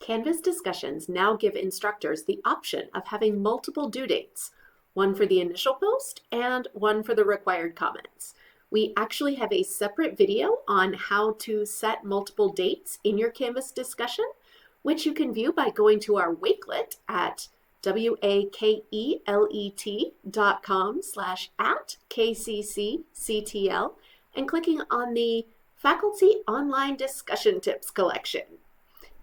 Canvas discussions now give instructors the option of having multiple due dates, one for the initial post and one for the required comments. We actually have a separate video on how to set multiple dates in your Canvas discussion, which you can view by going to our Wakelet at wakelet.com/@KCCCTL and clicking on the Faculty Online Discussion Tips collection.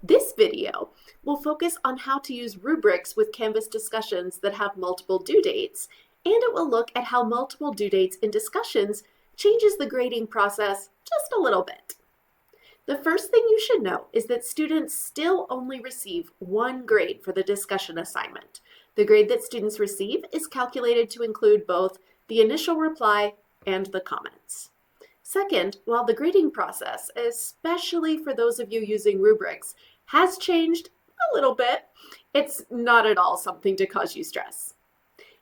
This video will focus on how to use rubrics with Canvas discussions that have multiple due dates, and it will look at how multiple due dates in discussions changes the grading process just a little bit. The first thing you should know is that students still only receive one grade for the discussion assignment. The grade that students receive is calculated to include both the initial reply and the comments. Second, while the grading process, especially for those of you using rubrics, has changed a little bit, it's not at all something to cause you stress.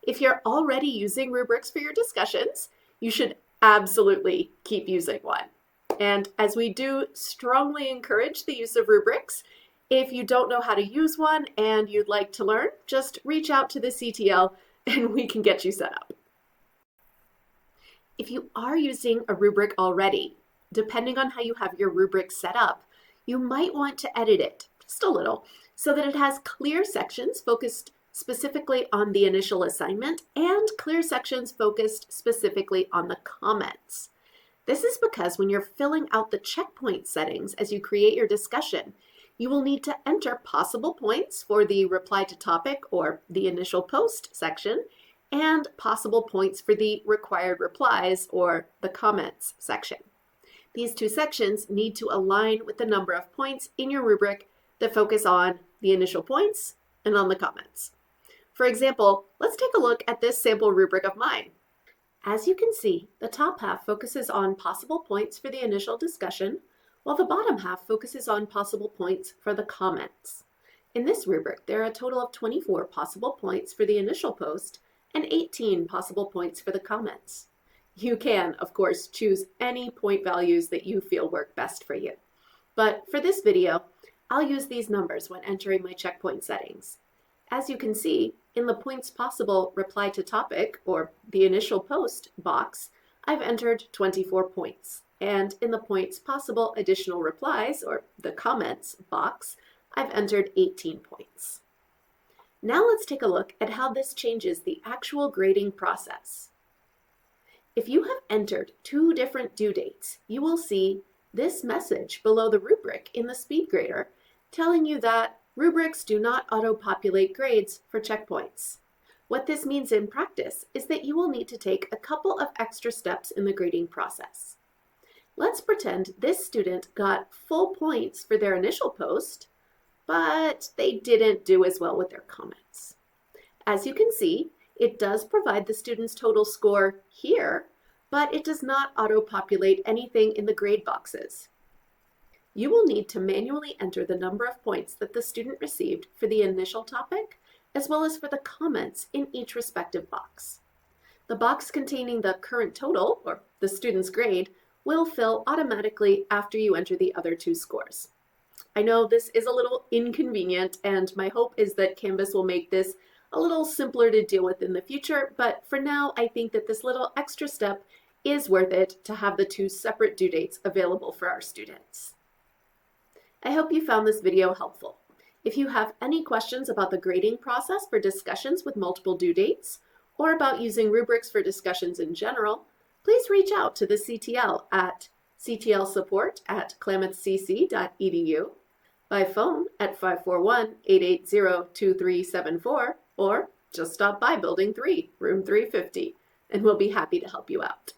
If you're already using rubrics for your discussions, you should absolutely keep using one. And as we do strongly encourage the use of rubrics, if you don't know how to use one and you'd like to learn, just reach out to the CTL and we can get you set up. If you are using a rubric already, depending on how you have your rubric set up, you might want to edit it just a little so that it has clear sections focused specifically on the initial assignment and clear sections focused specifically on the comments. This is because when you're filling out the checkpoint settings as you create your discussion, you will need to enter possible points for the reply to topic or the initial post section and possible points for the required replies or the comments section. These two sections need to align with the number of points in your rubric that focus on the initial points and on the comments. For example, let's take a look at this sample rubric of mine. As you can see, the top half focuses on possible points for the initial discussion, while the bottom half focuses on possible points for the comments. In this rubric, there are a total of 24 possible points for the initial post and 18 possible points for the comments. You can, of course, choose any point values that you feel work best for you. But for this video, I'll use these numbers when entering my checkpoint settings. As you can see, in the points possible reply to topic, or the initial post box, I've entered 24 points. And in the points possible additional replies, or the comments box, I've entered 18 points. Now let's take a look at how this changes the actual grading process. If you have entered two different due dates, you will see this message below the rubric in the SpeedGrader telling you that rubrics do not auto-populate grades for checkpoints. What this means in practice is that you will need to take a couple of extra steps in the grading process. Let's pretend this student got full points for their initial post, but they didn't do as well with their comments. As you can see, it does provide the student's total score here, but it does not auto-populate anything in the grade boxes. You will need to manually enter the number of points that the student received for the initial topic, as well as for the comments in each respective box. The box containing the current total, or the student's grade, will fill automatically after you enter the other two scores. I know this is a little inconvenient, and my hope is that Canvas will make this a little simpler to deal with in the future, but for now, I think that this little extra step is worth it to have the two separate due dates available for our students. I hope you found this video helpful. If you have any questions about the grading process for discussions with multiple due dates, or about using rubrics for discussions in general, please reach out to the CTL at ctlsupport@klamathcc.edu, by phone at 541-880-2374, or just stop by Building 3, Room 350, and we'll be happy to help you out.